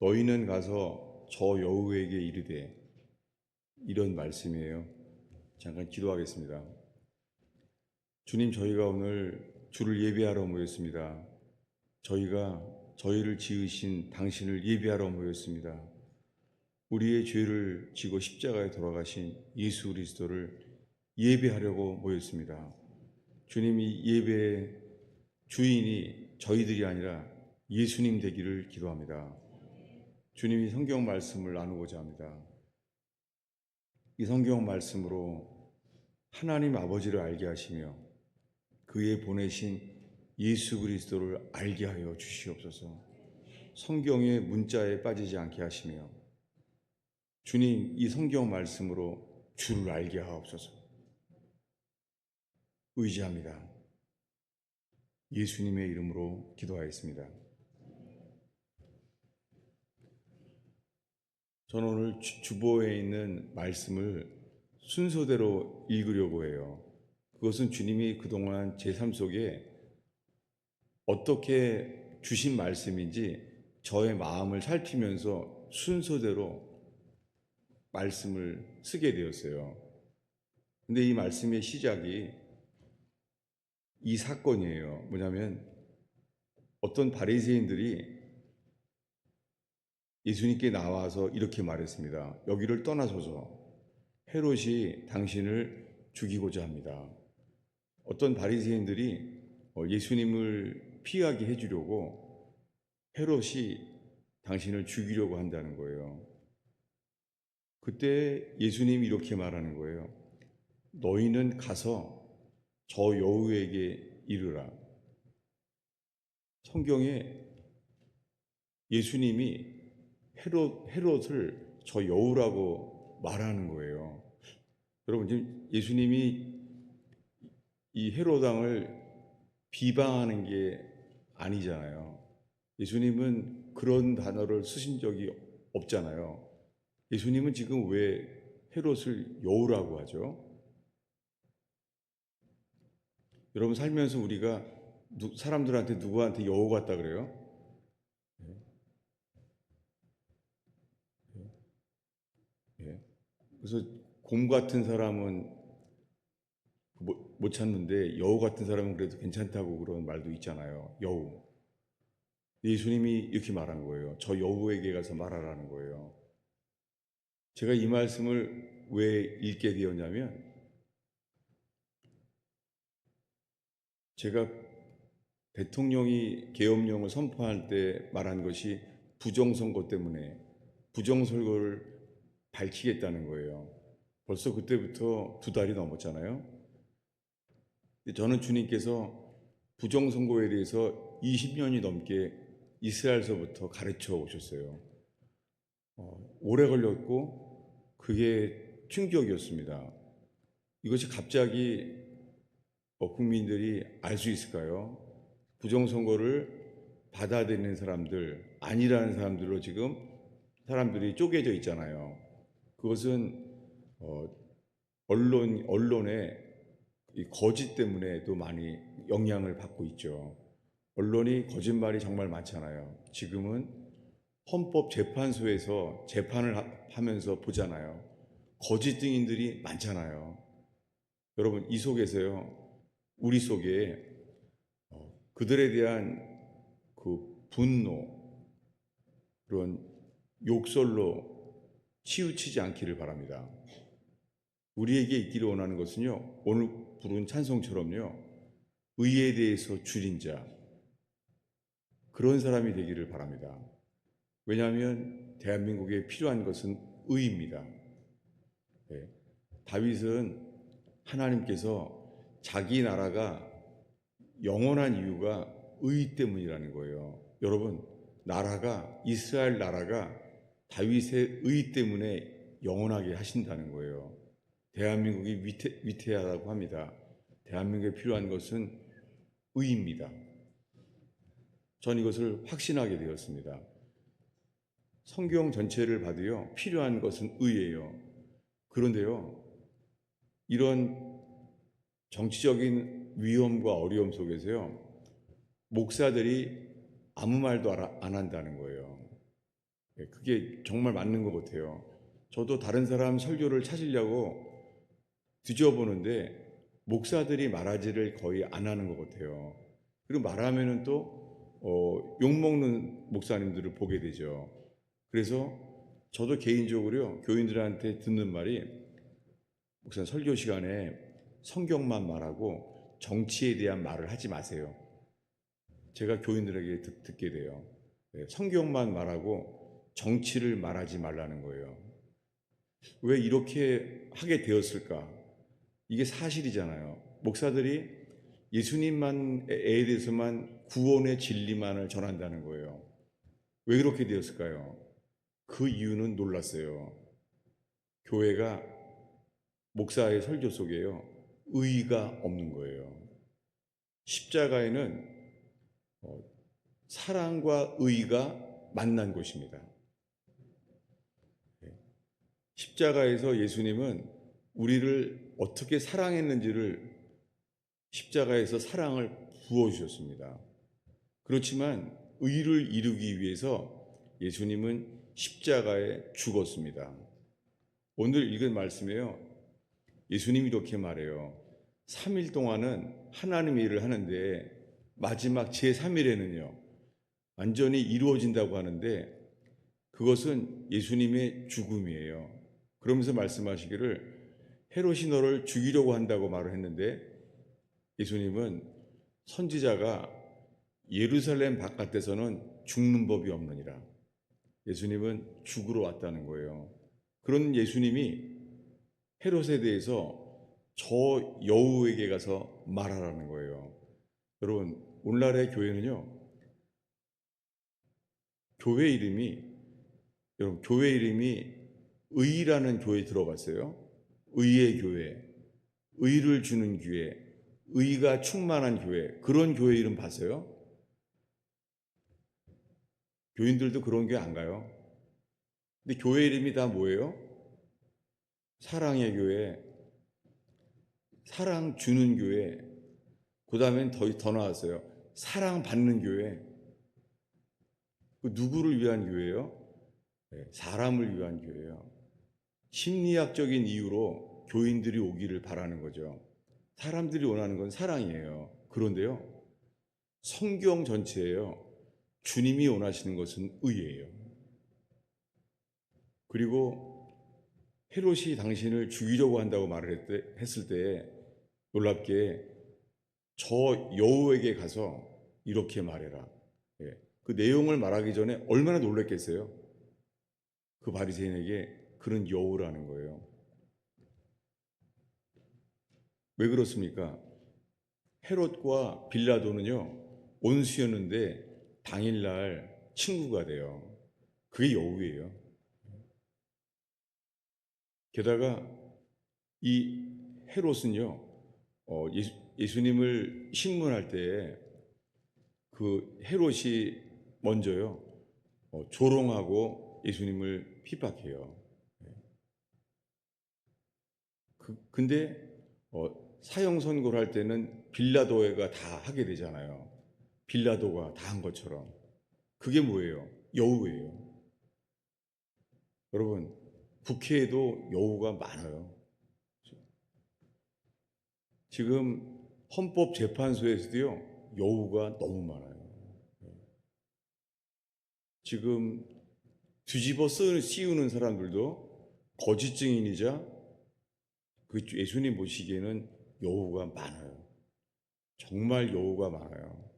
너희는 가서 저 여호와에게 이르되, 이런 말씀이에요. 잠깐 기도하겠습니다. 주님, 저희가 오늘 주를 예배하러 모였습니다. 저희가 저희를 지으신 당신을 예배하러 모였습니다. 우리의 죄를 지고 십자가에 돌아가신 예수 그리스도를 예배하려고 모였습니다. 주님이 예배의 주인이 저희들이 아니라 예수님 되기를 기도합니다. 주님이 성경 말씀을 나누고자 합니다. 이 성경 말씀으로 하나님 아버지를 알게 하시며 그의 보내신 예수 그리스도를 알게 하여 주시옵소서. 성경의 문자에 빠지지 않게 하시며 주님, 이 성경 말씀으로 주를 알게 하옵소서. 의지합니다. 예수님의 이름으로 기도하였습니다. 저는 오늘 주보에 있는 말씀을 순서대로 읽으려고 해요. 그것은 주님이 그동안 제 삶 속에 어떻게 주신 말씀인지 저의 마음을 살피면서 순서대로 말씀을 쓰게 되었어요. 근데 이 말씀의 시작이 이 사건이에요. 뭐냐면 어떤 바리새인들이 예수님께 나와서 이렇게 말했습니다. 여기를 떠나소서. 헤롯이 당신을 죽이고자 합니다. 어떤 바리새인들이 예수님을 피하게 해주려고 헤롯이 당신을 죽이려고 한다는 거예요. 그때 예수님이 이렇게 말하는 거예요. 너희는 가서 저 여호와에게 이르라. 성경에 예수님이 헤롯을 저 여우라고 말하는 거예요. 여러분, 지금 예수님이 이 헤롯 왕을 비방하는 게 아니잖아요. 예수님은 그런 단어를 쓰신 적이 없잖아요. 예수님은 지금 왜 헤롯을 여우라고 하죠? 여러분, 살면서 우리가 사람들한테 누구한테 여우 같다 그래요? 예. 그래서 곰 같은 사람은 못 찾는데 여우 같은 사람은 그래도 괜찮다고 그런 말도 있잖아요. 여우. 예수님이 이렇게 말한 거예요. 저 여우에게 가서 말하라는 거예요. 제가 이 말씀을 왜 읽게 되었냐면 제가 대통령이 계엄령을 선포할 때 말한 것이 부정선거 때문에 부정선거를 밝히겠다는 거예요. 벌써 그때부터 2달이 넘었잖아요. 저는 주님께서 부정선거에 대해서 20년이 넘게 이스라엘서부터 가르쳐 오셨어요. 오래 걸렸고 그게 충격이었습니다. 이것이 갑자기 국민들이 알 수 있을까요? 부정선거를 받아들이는 사람들, 아니라는 사람들로 지금 사람들이 쪼개져 있잖아요. 그것은 언론의 이 거짓 때문에도 많이 영향을 받고 있죠. 언론이 거짓말이 정말 많잖아요. 지금은 헌법재판소에서 재판을 하면서 보잖아요. 거짓 증인들이 많잖아요. 여러분, 이 속에서요, 우리 속에 그들에 대한 그 분노, 그런 욕설로 치우치지 않기를 바랍니다. 우리에게 있기를 원하는 것은요, 오늘 부른 찬송처럼요, 의에 대해서 줄인 자, 그런 사람이 되기를 바랍니다. 왜냐하면 대한민국에 필요한 것은 의입니다. 네. 다윗은 하나님께서 자기 나라가 영원한 이유가 의 때문이라는 거예요. 여러분, 이스라엘 나라가 다윗의 의 때문에 영원하게 하신다는 거예요. 대한민국이 위태하다고 합니다. 대한민국에 필요한 것은 의입니다. 전 이것을 확신하게 되었습니다. 성경 전체를 봐도요, 필요한 것은 의예요. 그런데요, 이런 정치적인 위험과 어려움 속에서요, 목사들이 아무 말도 안 한다는 거예요. 그게 정말 맞는 것 같아요. 저도 다른 사람 설교를 찾으려고 뒤져보는데 목사들이 말하지를 거의 안 하는 것 같아요. 그리고 말하면은 또 욕먹는 목사님들을 보게 되죠. 그래서 저도 개인적으로 교인들한테 듣는 말이, 목사님 설교 시간에 성경만 말하고 정치에 대한 말을 하지 마세요. 제가 교인들에게 듣게 돼요. 성경만 말하고 정치를 말하지 말라는 거예요. 왜 이렇게 하게 되었을까? 이게 사실이잖아요. 목사들이 예수님만에 대해서만 구원의 진리만을 전한다는 거예요. 왜 그렇게 되었을까요? 그 이유는 놀랐어요. 교회가 목사의 설교 속에요, 의의가 없는 거예요. 십자가에는 사랑과 의의가 만난 곳입니다. 십자가에서 예수님은 우리를 어떻게 사랑했는지를 십자가에서 사랑을 부어주셨습니다. 그렇지만 의를 이루기 위해서 예수님은 십자가에 죽었습니다. 오늘 읽은 말씀에요, 예수님이 이렇게 말해요. 3일 동안은 하나님의 일을 하는데 마지막 제3일에는요 완전히 이루어진다고 하는데, 그것은 예수님의 죽음이에요. 그러면서 말씀하시기를 헤롯이 너를 죽이려고 한다고 말을 했는데, 예수님은 선지자가 예루살렘 바깥에서는 죽는 법이 없느니라. 예수님은 죽으러 왔다는 거예요. 그런 예수님이 헤롯에 대해서 저 여우에게 가서 말하라는 거예요. 여러분, 오늘날의 교회는요, 교회 이름이 의라는 교회에 들어봤어요? 의의 교회, 의를 주는 교회, 의가 충만한 교회, 그런 교회 이름 봤어요? 교인들도 그런 교회 안 가요. 근데 교회 이름이 다 뭐예요? 사랑의 교회, 사랑 주는 교회, 그 다음엔 더 나왔어요. 사랑 받는 교회. 그 누구를 위한 교회예요? 사람을 위한 교회예요. 심리학적인 이유로 교인들이 오기를 바라는 거죠. 사람들이 원하는 건 사랑이에요. 그런데요, 성경 전체예요, 주님이 원하시는 것은 의예요. 그리고 헤롯이 당신을 죽이려고 한다고 말을 했을 때 놀랍게 저 여우에게 가서 이렇게 말해라. 그 내용을 말하기 전에 얼마나 놀랐겠어요? 그 바리새인에게 그런 여우라는 거예요. 왜 그렇습니까? 헤롯과 빌라도는요 온수였는데 당일날 친구가 돼요. 그게 여우예요. 게다가 이 헤롯은요 예수님을 신문할 때 그 헤롯이 먼저요 조롱하고 예수님을 핍박해요. 근데 사형 선고를 할 때는 빌라도가 다 하게 되잖아요. 빌라도가 다 한 것처럼. 그게 뭐예요? 여우예요. 여러분, 국회에도 여우가 많아요. 지금 헌법재판소에서도요 여우가 너무 많아요. 지금 뒤집어 씌우는 사람들도 거짓 증인이자 그 예수님 보시기에는 여우가 많아요. 정말 여우가 많아요.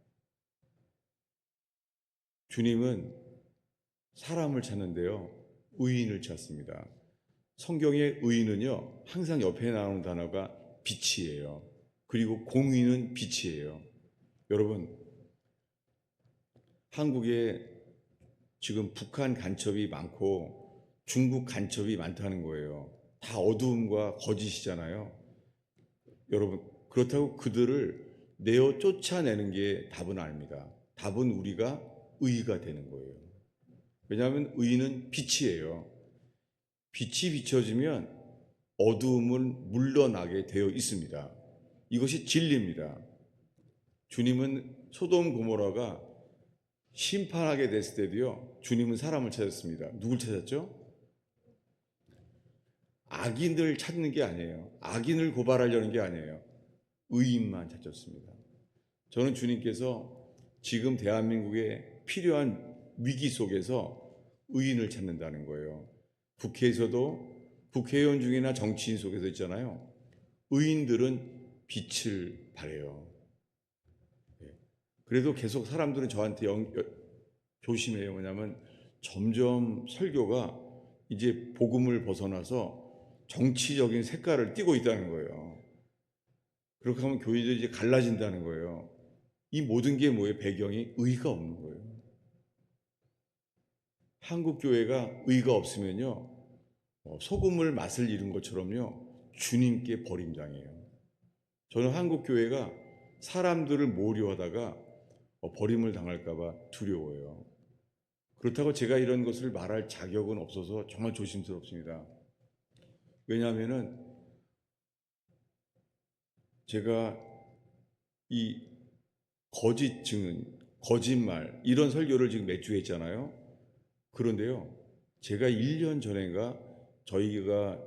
주님은 사람을 찾는데요 의인을 찾습니다. 성경의 의인은요 항상 옆에 나오는 단어가 빛이에요. 그리고 공의는 빛이에요. 여러분, 한국에 지금 북한 간첩이 많고 중국 간첩이 많다는 거예요. 다 어두움과 거짓이잖아요. 여러분, 그렇다고 그들을 내어 쫓아내는 게 답은 아닙니다. 답은 우리가 의가 되는 거예요. 왜냐하면 의는 빛이에요. 빛이 비춰지면 어두움은 물러나게 되어 있습니다. 이것이 진리입니다. 주님은 소돔 고모라가 심판하게 됐을 때도요, 주님은 사람을 찾았습니다. 누굴 찾았죠? 악인들 찾는 게 아니에요. 악인을 고발하려는 게 아니에요. 의인만 찾았습니다. 저는 주님께서 지금 대한민국에 필요한 위기 속에서 의인을 찾는다는 거예요. 국회에서도 국회의원 중이나 정치인 속에서 있잖아요. 의인들은 빛을 발해요. 그래도 계속 사람들은 저한테 조심해요. 뭐냐면 점점 설교가 이제 복음을 벗어나서 정치적인 색깔을 띠고 있다는 거예요. 그렇게 하면 교회들이 이제 갈라진다는 거예요. 이 모든 게 뭐예요? 배경이 의가 없는 거예요. 한국 교회가 의가 없으면요, 소금을 맛을 잃은 것처럼요, 주님께 버림당해요. 저는 한국 교회가 사람들을 모려하다가 버림을 당할까봐 두려워요. 그렇다고 제가 이런 것을 말할 자격은 없어서 정말 조심스럽습니다. 왜냐하면은 제가 이 거짓 증언, 거짓말 이런 설교를 지금 몇 주 했잖아요. 그런데요, 제가 1년 전인가 저희가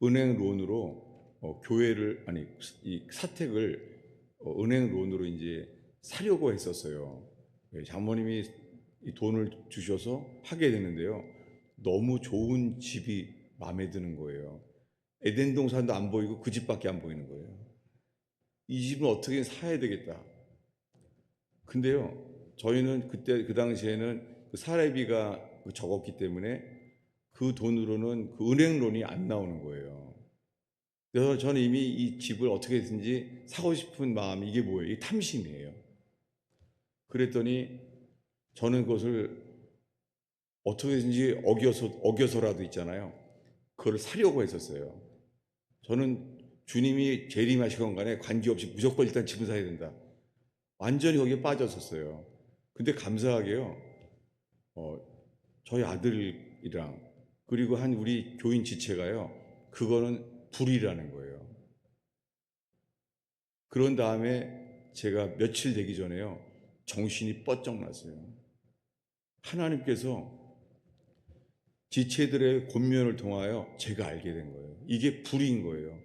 은행 론으로 교회를 아니 이 사택을 은행 론으로 이제 사려고 했었어요. 장모님이 이 돈을 주셔서 하게 되는데요. 너무 좋은 집이 마음에 드는 거예요. 에덴 동산도 안 보이고 그 집밖에 안 보이는 거예요. 이 집은 어떻게 사야 되겠다. 근데요, 저희는 그때 그 당시에는 그 사례비가 적었기 때문에 그 돈으로는 그 은행론이 안 나오는 거예요. 그래서 저는 이미 이 집을 어떻게든지 사고 싶은 마음이 이게 뭐예요? 이 탐심이에요. 그랬더니 저는 그것을 어떻게든지 어겨서라도 있잖아요. 그걸 사려고 했었어요. 저는 주님이 재림하시건 간에 관계없이 무조건 일단 집을 사야 된다. 완전히 거기에 빠졌었어요. 근데 감사하게요, 저희 아들이랑 그리고 한 우리 교인 지체가요, 그거는 불이라는 거예요. 그런 다음에 제가 며칠 되기 전에요, 정신이 뻗쩍 났어요. 하나님께서 지체들의 권면을 통하여 제가 알게 된 거예요. 이게 불인 거예요.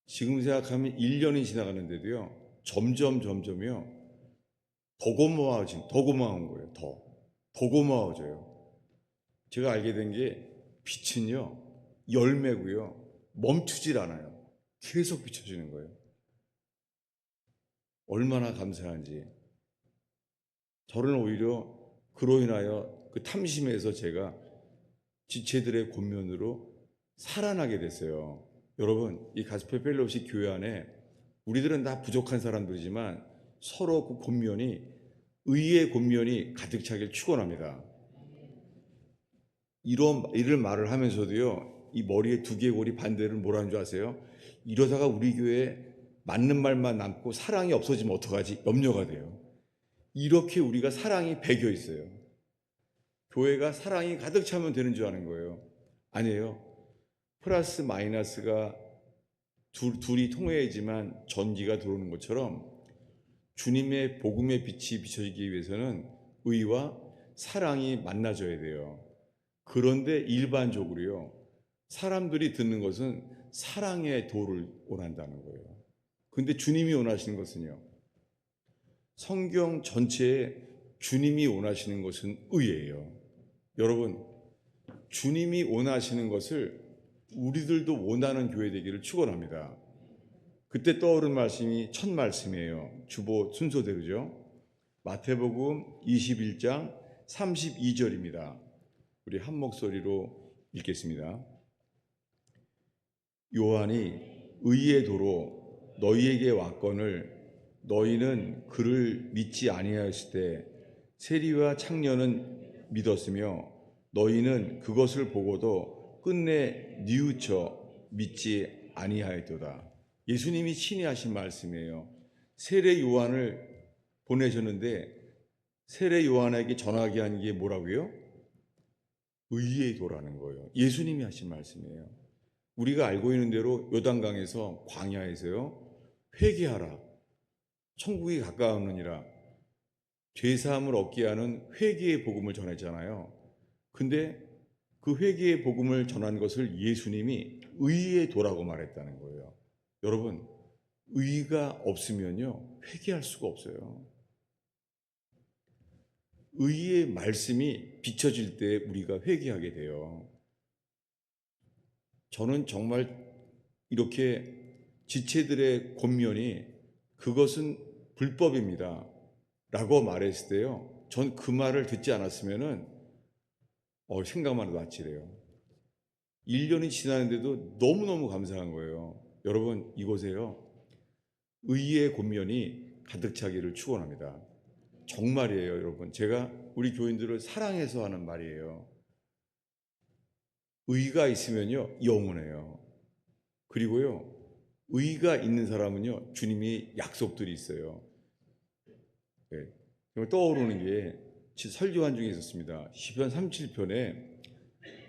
지금 생각하면 1년이 지나가는데도요, 점점이요, 더 고마운 거예요. 더 고마워져요. 제가 알게 된 게 빛은요, 열매고요, 멈추질 않아요. 계속 비춰지는 거예요. 얼마나 감사한지. 저는 오히려 그로 인하여 그 탐심에서 제가 지체들의 권면으로 살아나게 됐어요. 여러분, 이 가스펠 펠로우십 교회 안에 우리들은 다 부족한 사람들이지만 서로 그 권면이, 의의 권면이 가득 차길 축원합니다. 이를 말을 하면서도요, 이 머리에 두개골이 반대를 뭐라는 줄 아세요? 이러다가 우리 교회에 맞는 말만 남고 사랑이 없어지면 어떡하지? 염려가 돼요. 이렇게 우리가 사랑이 배겨 있어요. 교회가 사랑이 가득 차면 되는 줄 아는 거예요. 아니에요. 플러스 마이너스가 둘이 통해야지만 전기가 들어오는 것처럼 주님의 복음의 빛이 비춰지기 위해서는 의와 사랑이 만나져야 돼요. 그런데 일반적으로요, 사람들이 듣는 것은 사랑의 도를 원한다는 거예요. 근데 주님이 원하시는 것은요, 성경 전체에 주님이 원하시는 것은 의예요. 여러분, 주님이 원하시는 것을 우리들도 원하는 교회 되기를 축원합니다. 그때 떠오른 말씀이 첫 말씀이에요. 주보 순서대로죠. 마태복음 21장 32절입니다. 우리 한 목소리로 읽겠습니다. 요한이 의의 도로 너희에게 왔거늘 너희는 그를 믿지 아니하였을 때 세리와 창녀는 믿었으며 너희는 그것을 보고도 끝내 뉘우쳐 믿지 아니하였도다. 예수님이 친히 하신 말씀이에요. 세례 요한을 보내셨는데 세례 요한에게 전하게 한 게 뭐라고요? 의의 도라는 거예요. 예수님이 하신 말씀이에요. 우리가 알고 있는 대로 요단강에서 광야에서요, 회개하라, 천국이 가까우느니라, 죄사함을 얻게 하는 회개의 복음을 전했잖아요. 근데 그 회개의 복음을 전한 것을 예수님이 의의 도라고 말했다는 거예요. 여러분, 의가 없으면요, 회개할 수가 없어요. 의의 말씀이 비춰질 때 우리가 회개하게 돼요. 저는 정말 이렇게 지체들의 권면이 그것은 불법입니다 라고 말했을 때요, 전 그 말을 듣지 않았으면은 생각만 해도 아찔해요. 1년이 지났는데도 너무너무 감사한 거예요. 여러분, 이곳에요, 의의 권면이 가득 차기를 축원합니다. 정말이에요. 여러분, 제가 우리 교인들을 사랑해서 하는 말이에요. 의가 있으면요, 영원해요. 그리고요, 의가 있는 사람은요, 주님이 약속들이 있어요. 네. 떠오르는 게 설교한 중에 있었습니다. 시편 37편에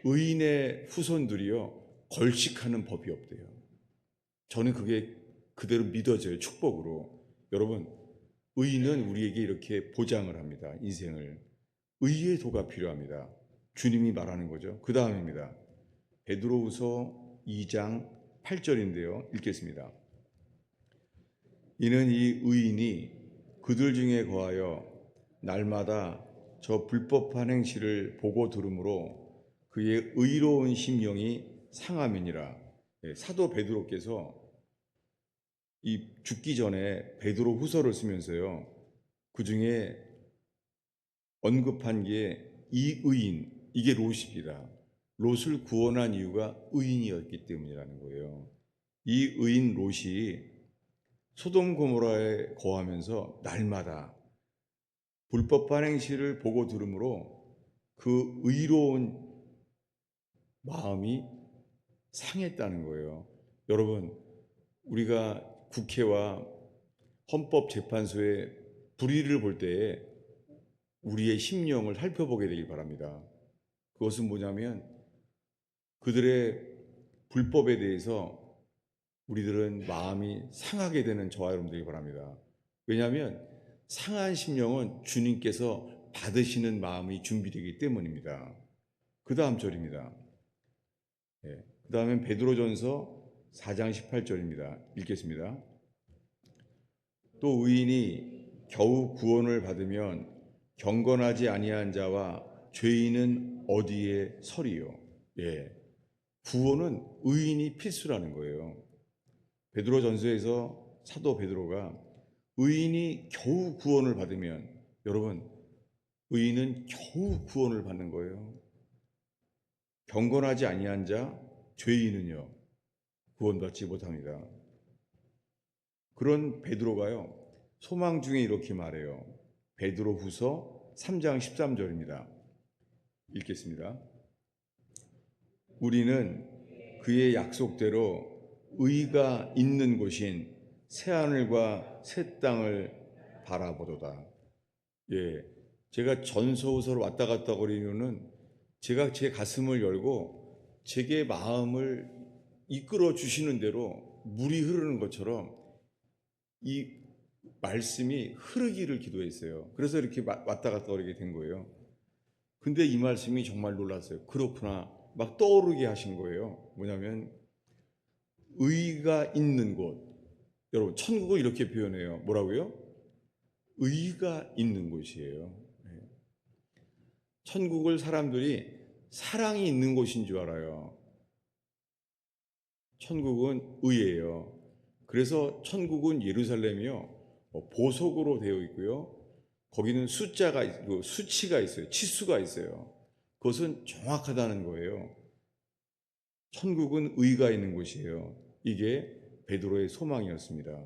의인의 후손들이요, 걸식하는 법이 없대요. 저는 그게 그대로 믿어져요. 축복으로. 여러분, 의인은 우리에게 이렇게 보장을 합니다. 인생을. 의의 도가 필요합니다. 주님이 말하는 거죠. 그 다음입니다. 베드로후서 2장 8절인데요. 읽겠습니다. 이는 이 의인이 그들 중에 거하여 날마다 저 불법한 행실을 보고 들으므로 그의 의로운 심령이 상함이니라. 사도 베드로께서 이 죽기 전에 베드로 후서를 쓰면서요, 그 중에 언급한 게 이 의인, 이게 롯입니다. 롯을 구원한 이유가 의인이었기 때문이라는 거예요. 이 의인 롯이 소돔 고모라에 거하면서 날마다 불법한 행실을 보고 들으므로 그 의로운 마음이 상했다는 거예요. 여러분, 우리가 국회와 헌법재판소의 불의를 볼 때에 우리의 심령을 살펴보게 되길 바랍니다. 그것은 뭐냐면 그들의 불법에 대해서 우리들은 마음이 상하게 되는 저와 여러분들이 바랍니다. 왜냐하면 상한 심령은 주님께서 받으시는 마음이 준비되기 때문입니다. 그 다음 절입니다. 그 다음엔 베드로전서 4장 18절입니다. 읽겠습니다. 또 의인이 겨우 구원을 받으면 경건하지 아니한 자와 죄인은 어디에 서리요? 구원은 의인이 필수라는 거예요. 베드로전서에서 사도 베드로가 의인이 겨우 구원을 받으면, 여러분, 의인은 겨우 구원을 받는 거예요. 경건하지 아니한 자, 죄인은요, 구원받지 못합니다. 그런 베드로가요, 소망 중에 이렇게 말해요. 베드로 후서 3장 13절입니다. 읽겠습니다. 우리는 그의 약속대로 의가 있는 곳인 새하늘과 새 땅을 바라보도다. 제가 전서후서를 왔다 갔다 거리는 이유는 제가 제 가슴을 열고 제게 마음을 이끌어 주시는 대로 물이 흐르는 것처럼 이 말씀이 흐르기를 기도했어요. 그래서 이렇게 왔다 갔다 거리게 된 거예요. 근데 이 말씀이 정말 놀랐어요. 그렇구나. 막 떠오르게 하신 거예요. 뭐냐면 의가 있는 곳. 여러분, 천국을 이렇게 표현해요. 뭐라고요? 의가 있는 곳이에요. 천국을 사람들이 사랑이 있는 곳인 줄 알아요. 천국은 의예요. 그래서 천국은 예루살렘이요, 보석으로 되어 있고요, 거기는 숫자가 있고 수치가 있어요. 치수가 있어요. 그것은 정확하다는 거예요. 천국은 의가 있는 곳이에요. 이게 베드로의 소망이었습니다.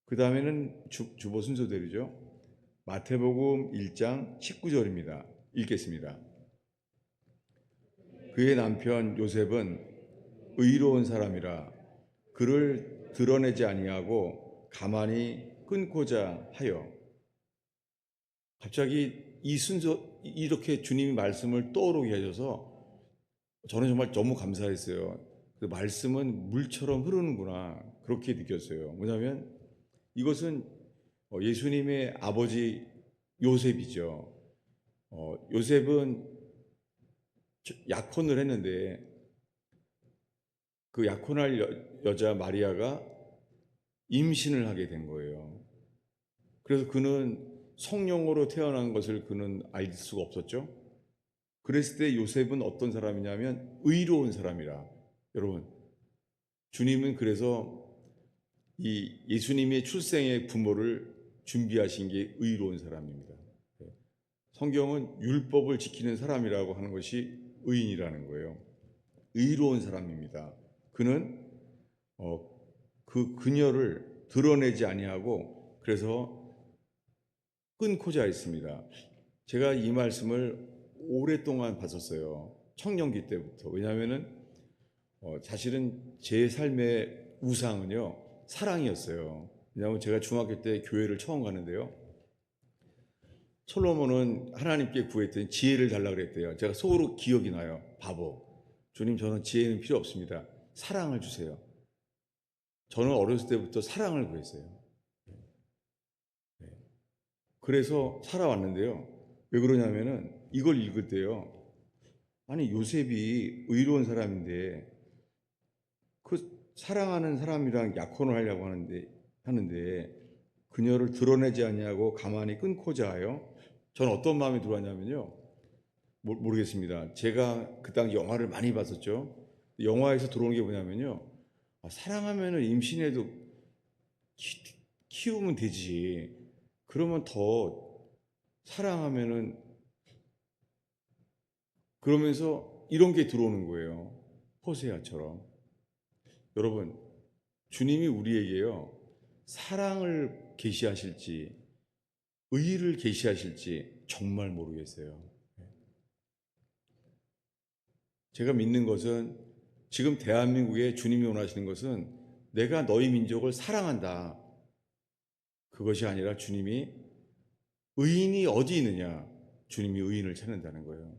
그 다음에는 주보 순서대로죠. 마태복음 1장 19절입니다. 읽겠습니다. 그의 남편 요셉은 의로운 사람이라 그를 드러내지 아니하고 가만히 끊고자 하여. 갑자기 이 순서, 이렇게 주님이 말씀을 떠오르게 해줘서 저는 정말 너무 감사했어요. 그 말씀은 물처럼 흐르는구나, 그렇게 느꼈어요. 뭐냐면 이것은 예수님의 아버지 요셉이죠. 요셉은 약혼을 했는데 그 약혼할 여자 마리아가 임신을 하게 된 거예요. 그래서 그는 성령으로 태어난 것을 그는 알 수가 없었죠. 그랬을 때 요셉은 어떤 사람이냐면 의로운 사람이라. 여러분, 주님은 그래서 이 예수님의 출생의 부모를 준비하신 게 의로운 사람입니다. 성경은 율법을 지키는 사람이라고 하는 것이 의인이라는 거예요. 의로운 사람입니다. 그는 그 그녀를 드러내지 아니하고 그래서 끊고자 했습니다. 제가 이 말씀을 오랫동안 봤었어요. 청년기 때부터. 왜냐하면은 사실은 제 삶의 우상은요 사랑이었어요. 왜냐하면 제가 중학교 때 교회를 처음 가는데요. 솔로몬은 하나님께 구했더니 지혜를 달라고 그랬대요. 제가 속으로 기억이 나요. 바보. 주님, 저는 지혜는 필요 없습니다. 사랑을 주세요. 저는 어렸을 때부터 사랑을 구했어요. 그래서 살아왔는데요. 왜 그러냐면은 이걸 읽을 때요. 아니, 요셉이 의로운 사람인데 그 사랑하는 사람이랑 약혼을 하려고 하는데 그녀를 드러내지 아니하고 가만히 끊고자 하여, 저는 어떤 마음이 들어왔냐면요. 모르겠습니다. 제가 그 당시 영화를 많이 봤었죠. 영화에서 들어오는 게 뭐냐면요. 사랑하면은 임신해도 키우면 되지. 그러면 더 사랑하면은, 그러면서 이런 게 들어오는 거예요. 호세아처럼. 여러분, 주님이 우리에게요. 사랑을 계시하실지 의를 계시하실지 정말 모르겠어요. 제가 믿는 것은 지금 대한민국에 주님이 원하시는 것은 내가 너희 민족을 사랑한다. 그것이 아니라 주님이 의인이 어디 있느냐. 주님이 의인을 찾는다는 거예요.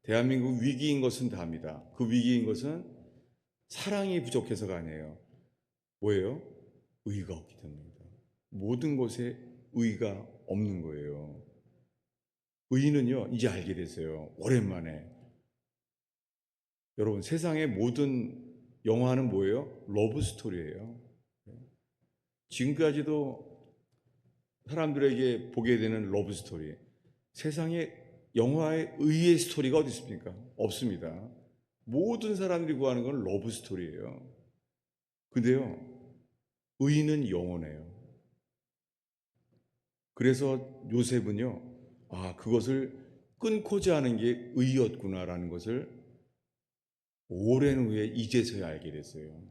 대한민국 위기인 것은 다 압니다. 그 위기인 것은 사랑이 부족해서가 아니에요. 뭐예요? 의가 없기 때문입니다. 모든 곳에 의가 없는 거예요. 의인은요, 이제 알게 됐어요. 오랜만에. 여러분, 세상의 모든 영화는 뭐예요? 러브 스토리예요. 지금까지도 사람들에게 보게 되는 러브 스토리. 세상에 영화의 의의 스토리가 어디 있습니까? 없습니다. 모든 사람들이 구하는 건 러브 스토리예요. 근데요, 의인은 영원해요. 그래서 요셉은요, 그것을 끊고자 하는 게 의였구나라는 것을 오랜 후에 이제서야 알게 됐어요.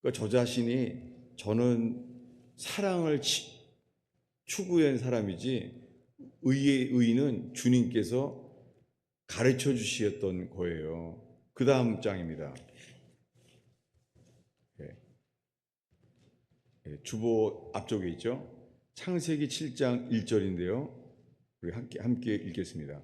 그러니까 저 자신이, 저는 사랑을 추구한 사람이지 의의 의는 주님께서 가르쳐 주셨던 거예요. 그 다음 장입니다. 주보 앞쪽에 있죠. 창세기 7장 1절인데요. 우리 함께 읽겠습니다.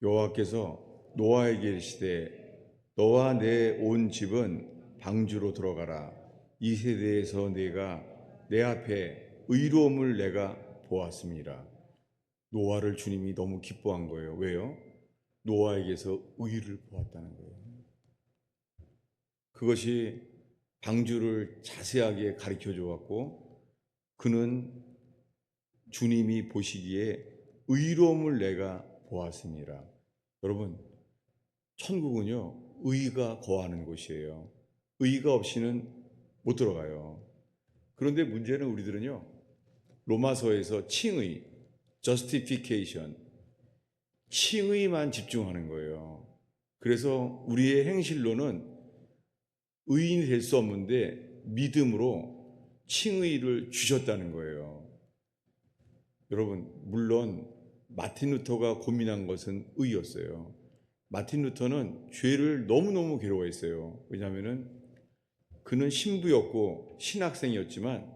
여호와께서 노아에게 이르시되 너와 내 온 집은 방주로 들어가라. 이 세대에서 내가 내 앞에 의로움을 내가 보았습니다. 노아를 주님이 너무 기뻐한 거예요. 왜요? 노아에게서 의를 보았다는 거예요. 그것이 방주를 자세하게 가르쳐 주었고, 그는 주님이 보시기에 의로움을 내가 보았습니다. 여러분, 천국은요, 의가 거하는 곳이에요. 의가 없이는 못 들어가요. 그런데 문제는 우리들은요, 로마서에서 칭의, justification, 칭의만 집중하는 거예요. 그래서 우리의 행실로는 의인이 될 수 없는데 믿음으로 칭의를 주셨다는 거예요. 여러분, 물론 마틴 루터가 고민한 것은 의였어요. 마틴 루터는 죄를 너무너무 괴로워했어요. 왜냐하면 그는 신부였고 신학생이었지만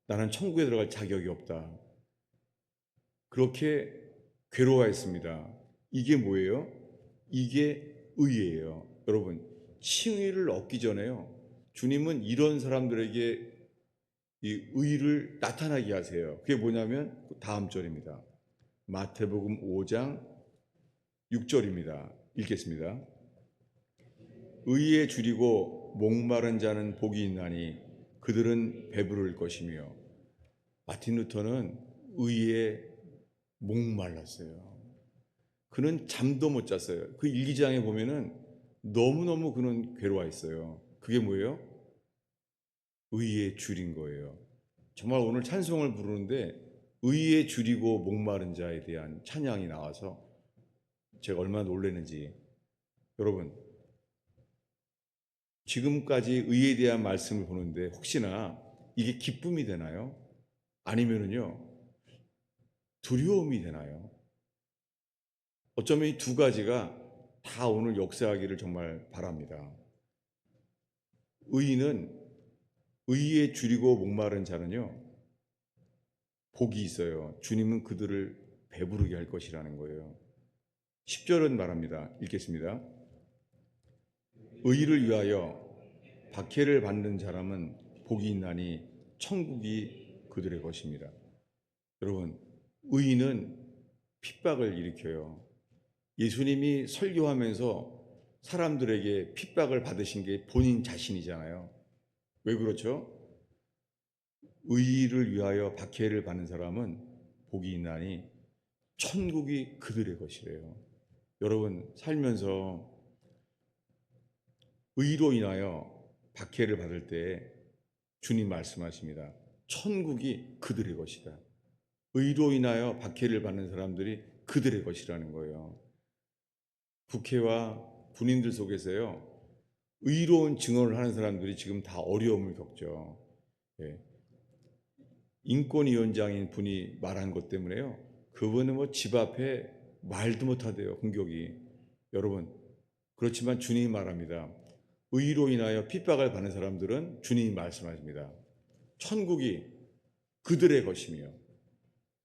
나는 천국에 들어갈 자격이 없다. 그렇게 괴로워했습니다. 이게 뭐예요? 이게 의예요. 여러분, 칭의를 얻기 전에요. 주님은 이런 사람들에게 이 의를 나타나게 하세요. 그게 뭐냐면 다음 절입니다. 마태복음 5장 6절입니다. 읽겠습니다. 의에 줄이고 목마른 자는 복이 있나니 그들은 배부를 것이며. 마틴 루터는 의에 목말랐어요. 그는 잠도 못 잤어요. 그 일기장에 보면은 너무너무 그는 괴로워했어요. 그게 뭐예요? 의에 줄인 거예요. 정말 오늘 찬송을 부르는데 의에 줄이고 목마른 자에 대한 찬양이 나와서 제가 얼마나 놀랐는지. 여러분, 지금까지 의에 대한 말씀을 보는데 혹시나 이게 기쁨이 되나요? 아니면은요, 두려움이 되나요? 어쩌면 이 두 가지가 다 오늘 역사하기를 정말 바랍니다. 의인은, 의에 줄이고 목마른 자는요, 복이 있어요. 주님은 그들을 배부르게 할 것이라는 거예요. 10절은 말합니다. 읽겠습니다. 의를 위하여 박해를 받는 사람은 복이 있나니 천국이 그들의 것입니다. 여러분, 의인은 핍박을 일으켜요. 예수님이 설교하면서 사람들에게 핍박을 받으신 게 본인 자신이잖아요. 왜 그렇죠? 의를 위하여 박해를 받는 사람은 복이 있나니 천국이 그들의 것이래요. 여러분, 살면서 의로 인하여 박해를 받을 때 주님 말씀하십니다. 천국이 그들의 것이다. 의로 인하여 박해를 받는 사람들이 그들의 것이라는 거예요. 국회와 군인들 속에서요, 의로운 증언을 하는 사람들이 지금 다 어려움을 겪죠. 예. 인권위원장인 분이 말한 것 때문에요, 그분은 뭐 집 앞에 말도 못하대요, 공격이. 여러분, 그렇지만 주님이 말합니다. 의로 인하여 핍박을 받는 사람들은 주님이 말씀하십니다. 천국이 그들의 것이며,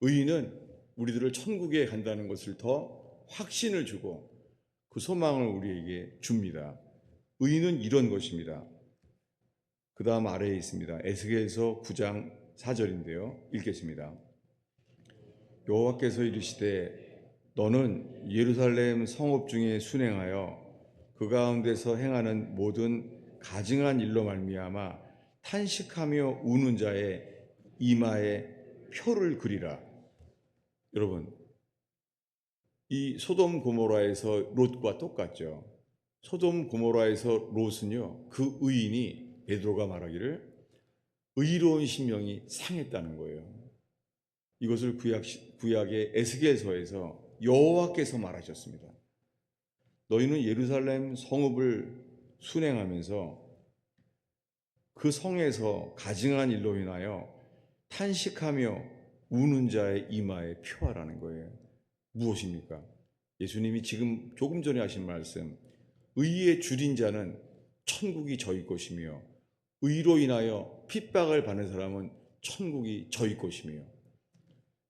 의인은 우리들을 천국에 간다는 것을 더 확신을 주고 그 소망을 우리에게 줍니다. 의인은 이런 것입니다. 그 다음 아래에 있습니다. 에스겔서 9장 4절인데요. 읽겠습니다. 여호와께서 이르시되 너는 예루살렘 성읍 중에 순행하여 그 가운데서 행하는 모든 가증한 일로 말미암아 탄식하며 우는 자의 이마에 표를 그리라. 여러분, 이 소돔 고모라에서 롯과 똑같죠. 소돔 고모라에서 롯은요, 그 의인이, 베드로가 말하기를 의로운 심령이 상했다는 거예요. 이것을 구약의 에스겔서에서 여호와께서 말하셨습니다. 너희는 예루살렘 성읍을 순행하면서 그 성에서 가증한 일로 인하여 탄식하며 우는 자의 이마에 표하라는 거예요. 무엇입니까? 예수님이 지금 조금 전에 하신 말씀, 의에 줄인 자는 천국이 저희 것이며 의로 인하여 핍박을 받는 사람은 천국이 저희 것이며.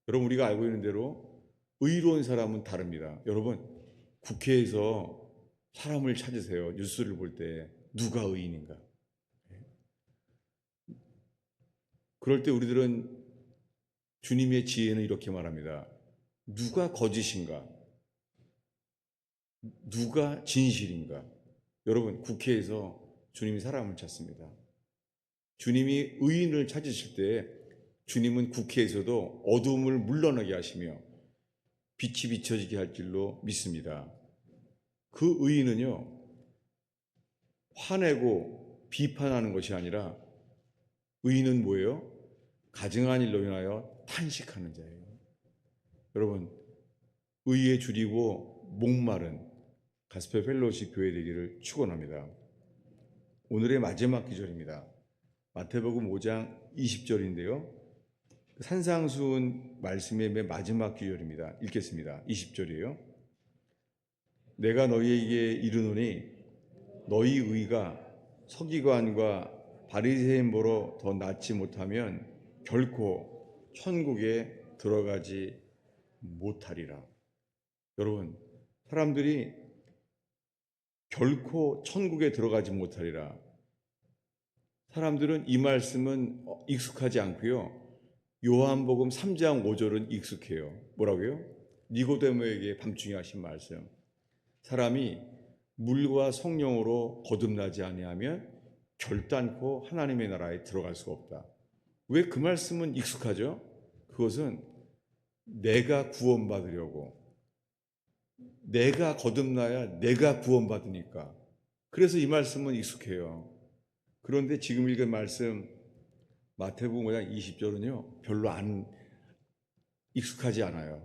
여러분, 우리가 알고 있는 대로 의로운 사람은 다릅니다. 여러분, 국회에서 사람을 찾으세요. 뉴스를 볼 때 누가 의인인가? 그럴 때 우리들은 주님의 지혜는 이렇게 말합니다. 누가 거짓인가? 누가 진실인가? 여러분, 국회에서 주님이 사람을 찾습니다. 주님이 의인을 찾으실 때 주님은 국회에서도 어두움을 물러나게 하시며 빛이 비춰지게 할 줄로 믿습니다. 그 의인은요, 화내고 비판하는 것이 아니라 의인은 뭐예요? 가증한 일로 인하여 탄식하는 자예요. 여러분, 의에 줄이고 목마른 가스펠 펠로시 교회 되기를 축원합니다. 오늘의 마지막 기절입니다. 마태복음 5장 20절인데요. 산상수훈 말씀의 맨 마지막 기절입니다. 읽겠습니다. 20절이에요. 내가 너희에게 이르노니 너희 의가 서기관과 바리새인보로 더 낫지 못하면 결코 천국에 들어가지 못하리라. 여러분, 사람들이 결코 천국에 들어가지 못하리라. 사람들은 이 말씀은 익숙하지 않고요. 요한복음 3장 5절은 익숙해요. 뭐라고요? 니고데모에게 밤중에 하신 말씀. 사람이 물과 성령으로 거듭나지 아니하면 결단코 하나님의 나라에 들어갈 수가 없다. 왜 그 말씀은 익숙하죠? 그것은 내가 구원받으려고, 내가 거듭나야 내가 구원받으니까. 그래서 이 말씀은 익숙해요. 그런데 지금 읽은 말씀 마태복음 5장 20절은요 별로 안 익숙하지 않아요.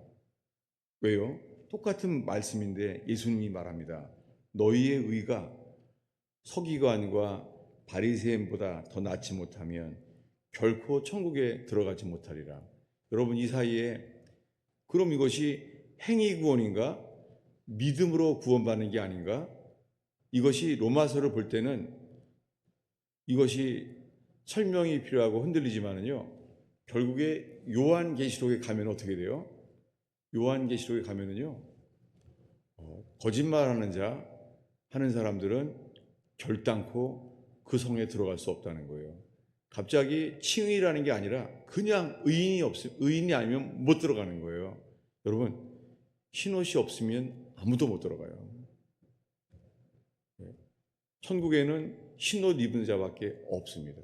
왜요? 똑같은 말씀인데 예수님이 말합니다. 너희의 의가 서기관과 바리새인보다 더 낫지 못하면 결코 천국에 들어가지 못하리라. 여러분, 이 사이에 그럼 이것이 행위 구원인가? 믿음으로 구원받는 게 아닌가? 이것이 로마서를 볼 때는 이것이 설명이 필요하고 흔들리지만은요, 결국에 요한계시록에 가면 어떻게 돼요? 요한계시록에 가면은요, 거짓말하는 자, 하는 사람들은 결단코 그 성에 들어갈 수 없다는 거예요. 갑자기 칭의라는 게 아니라 그냥 의인이 아니면 못 들어가는 거예요. 여러분, 흰옷이 없으면 아무도 못 들어가요. 천국에는 흰옷 입은 자밖에 없습니다.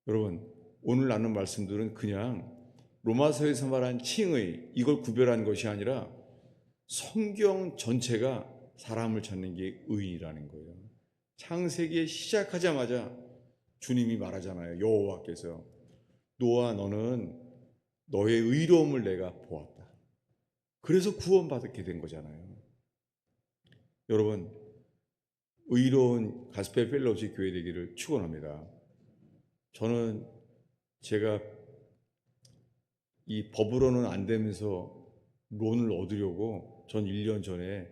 여러분, 오늘 나눈 말씀들은 그냥 로마서에서 말한 칭의, 이걸 구별한 것이 아니라 성경 전체가 사람을 찾는 게 의인이라는 거예요. 창세기 시작하자마자 주님이 말하잖아요. 여호와께서 노아, 너는 너의 의로움을 내가 보았다. 그래서 구원받게 된 거잖아요. 여러분, 의로운 가스펠 펠로우십 교회 되기를 축원합니다. 저는 제가 이 법으로는 안 되면서 론을 얻으려고 전 1년 전에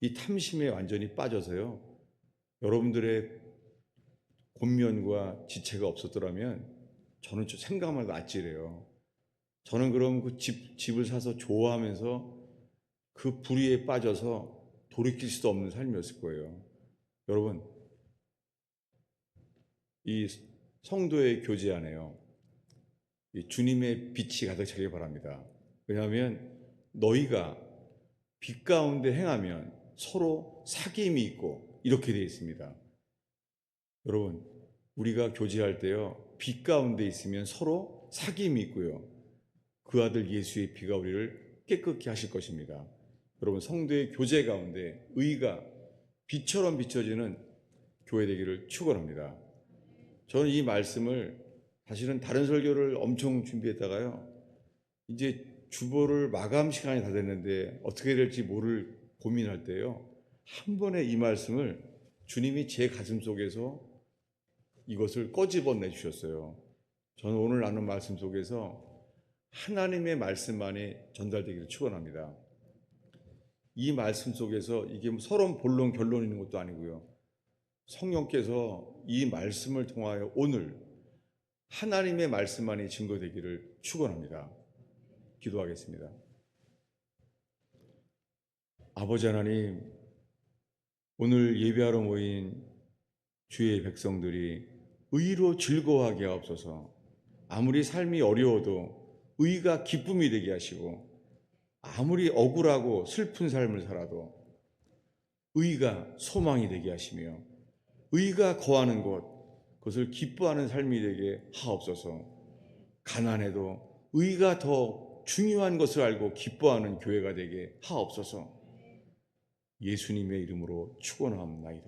이 탐심에 완전히 빠져서요. 여러분들의 권면과 지체가 없었더라면 저는 생각만 해도 아찔해요. 저는 그럼 그 집을 사서 좋아하면서 그 불의에 빠져서 돌이킬 수도 없는 삶이었을 거예요. 여러분, 이 성도의 교제 안에요, 이 주님의 빛이 가득 차길 바랍니다. 왜냐하면 너희가 빛 가운데 행하면 서로 사귐이 있고 이렇게 되어 있습니다. 여러분, 우리가 교제할 때요, 빛 가운데 있으면 서로 사귐이 있고요, 그 아들 예수의 피가 우리를 깨끗게 하실 것입니다. 여러분, 성도의 교제 가운데 의가 빛처럼 비춰지는 교회 되기를 축원합니다. 저는 이 말씀을 사실은 다른 설교를 엄청 준비했다가요, 이제 주보를 마감 시간이 다 됐는데 어떻게 될지 모를 고민할 때요, 한 번에 이 말씀을 주님이 제 가슴 속에서 이것을 꺼집어내 주셨어요. 저는 오늘 나눈 말씀 속에서 하나님의 말씀만이 전달되기를 축원합니다. 이 말씀 속에서 이게 서론, 본론, 결론 있는 것도 아니고요, 성령께서 이 말씀을 통하여 오늘 하나님의 말씀만이 증거되기를 축원합니다. 기도하겠습니다. 아버지 하나님, 오늘 예배하러 모인 주의 백성들이 의로 즐거워하게 하옵소서. 아무리 삶이 어려워도 의가 기쁨이 되게 하시고, 아무리 억울하고 슬픈 삶을 살아도 의가 소망이 되게 하시며, 의가 거하는 곳, 그것을 기뻐하는 삶이 되게 하옵소서. 가난해도 의가 더 중요한 것을 알고 기뻐하는 교회가 되게 하옵소서. 예수님의 이름으로 축원하옵나이다.